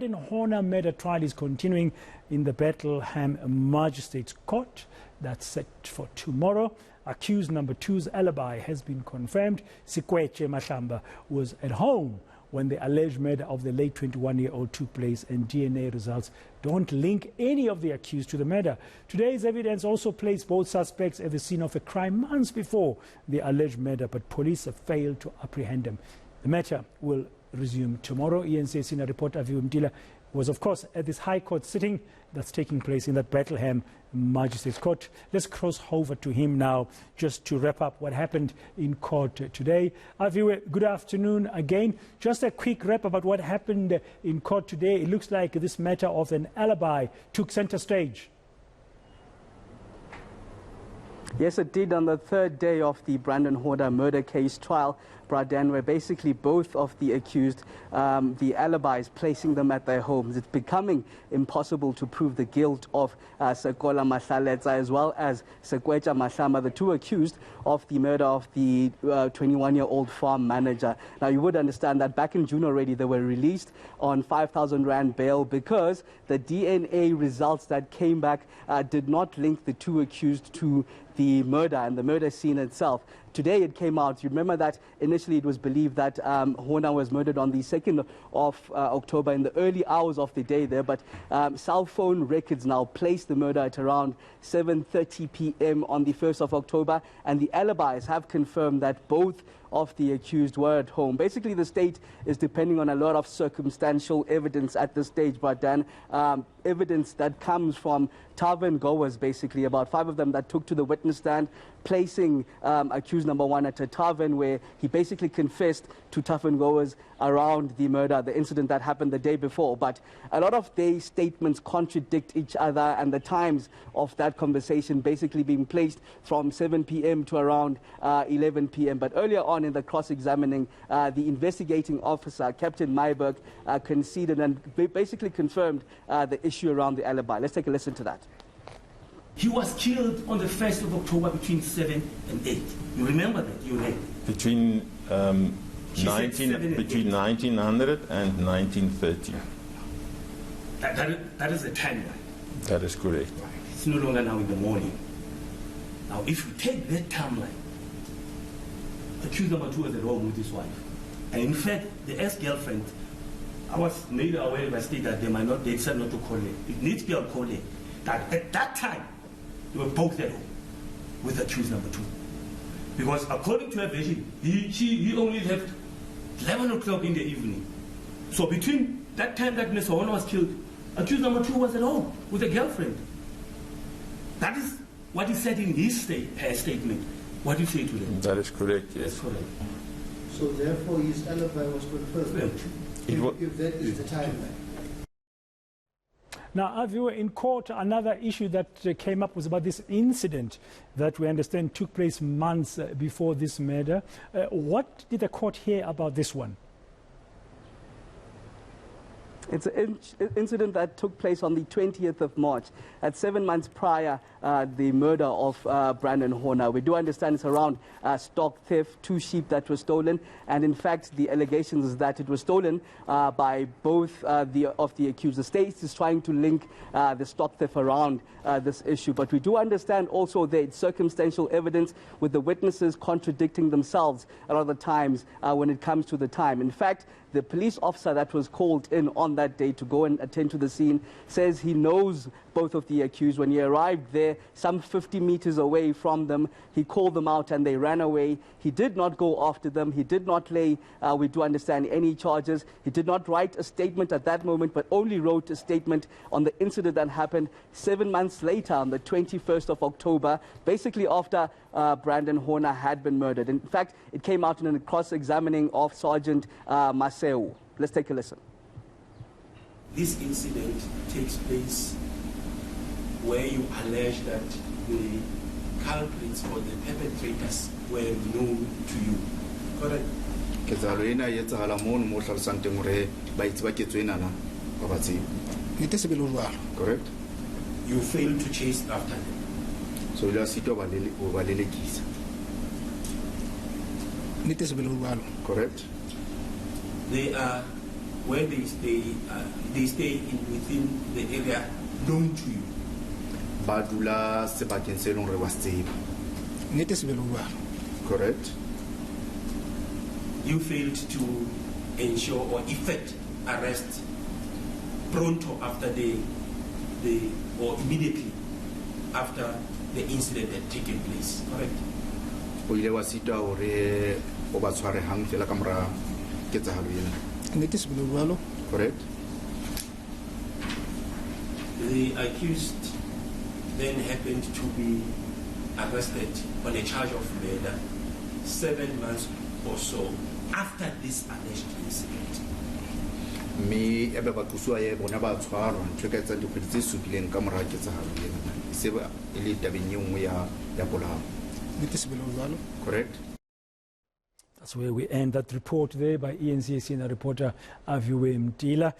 Brendin Horner murder trial is continuing in the Bethlehem Magistrate's Court. That's set for tomorrow. Accused number 2's alibi has been confirmed. Sikweche Mahlamba was at home when the alleged murder of the late 21-year-old took place, and DNA results don't link any of the accused to the murder. Today's evidence also placed both suspects at the scene of a crime months before the alleged murder, but police have failed to apprehend them. The matter will resume tomorrow. eNCA senior reporter Aviwe Mtila was, of course, at this High Court sitting that's taking place in that Bethlehem Magistrate's Court. Let's cross over to him now just to wrap up what happened in court today. Aviwe, good afternoon again. Just a quick wrap about what happened in court today. It looks like this matter of an alibi took center stage. Yes, it did on the third day of the Brendin Horner murder case trial, Brendin, where basically both of the accused, the alibis, placing them at their homes. It's becoming impossible to prove the guilt of Sekola Mahlaletsa as well as Sikweche Mahlamba, the two accused of the murder of the 21-year-old farm manager. Now, you would understand that back in June already they were released on 5,000 Rand bail because the DNA results that came back did not link the two accused to the murder and the murder scene itself. Today it came out. You remember that initially it was believed that Horner was murdered on the 2nd of October in the early hours of the day there, but cell phone records now place the murder at around 7:30 p.m. on the 1st of October, and the alibis have confirmed that both of the accused were at home. Basically, the state is depending on a lot of circumstantial evidence at this stage, but then evidence that comes from tavern goers, basically, about 5 of them that took to the witness stand, placing accused number 1 at a tavern where he basically confessed to tavern goers around the murder, the incident that happened the day before. But a lot of their statements contradict each other, and the times of that conversation basically being placed from 7 p.m. to around 11 p.m. But earlier on in the cross-examining, the investigating officer, Captain Myberg, conceded and basically confirmed the issue around the alibi. Let's take a listen to that. He was killed on the 1st of October between 7 and 8. You remember that, you read? Between 1900 and 1930. That is the timeline. That is correct. It's no longer now in the morning. Now, if you take that timeline, accused number 2 was at home with his wife. And in fact, the ex-girlfriend, I was made aware by state that they decided not to call her. It needs to be a call her. That at that time, they were both at home with accused number 2. Because according to her version, he only left 11 o'clock in the evening. So between that time that Mr. Horner was killed, accused number 2 was at home with a girlfriend. That is what he said in his statement. What do you say to them? That is correct, yes. That's correct. So therefore his alibi was confirmed. If that is the timeline. Now, Aviwe, in court, another issue that came up was about this incident that we understand took place months before this murder. What did the court hear about this one? It's an incident that took place on the 20th of March, at 7 months prior the murder of Brendin Horner. We do understand it's around stock theft, 2 sheep that were stolen, and in fact the allegations is that it was stolen by both of the accused. The state is trying to link the stock theft around this issue, but we do understand also that circumstantial evidence with the witnesses contradicting themselves a lot of the times when it comes to the time. In fact, the police officer that was called in on that day to go and attend to the scene says he knows both of the accused. When he arrived there, some 50 meters away from them, he called them out and they ran away. He did not go after them. He did not lay, we do understand, any charges. He did not write a statement at that moment, but only wrote a statement on the incident that happened 7 months later, on the 21st of October, basically after Brendin Horner had been murdered. In fact, it came out in a cross-examining of Sergeant Maseu. Let's take a listen. This incident takes place where you allege that the culprits or the perpetrators were known to you. Correct? Correct. You failed to chase after them. So Correct. They are where they stay within the area known to you. Badula sebakeng se leng re wa se tseba. Nnete se be le buang. Correct. You failed to ensure or effect arrest pronto after or immediately after the incident had taken place, correct? O ile wa sita hore o ba tshware hang fela ka mora ketsahalo ena. Nnete se be le buang. Correct. The accused then happened to be arrested on a charge of murder 7 months or so after this alleged incident. Me ebe ba tloswa ye bona ba tshwarwa ntse ka etsa dikgwedi tse supileng ka mora ketsahalo ena. Se ba ile tabeng e nngwe ya polao. Nnete se be le buang. Correct. That's where we end that report there by eNCA senior reporter Aviwe Mtila.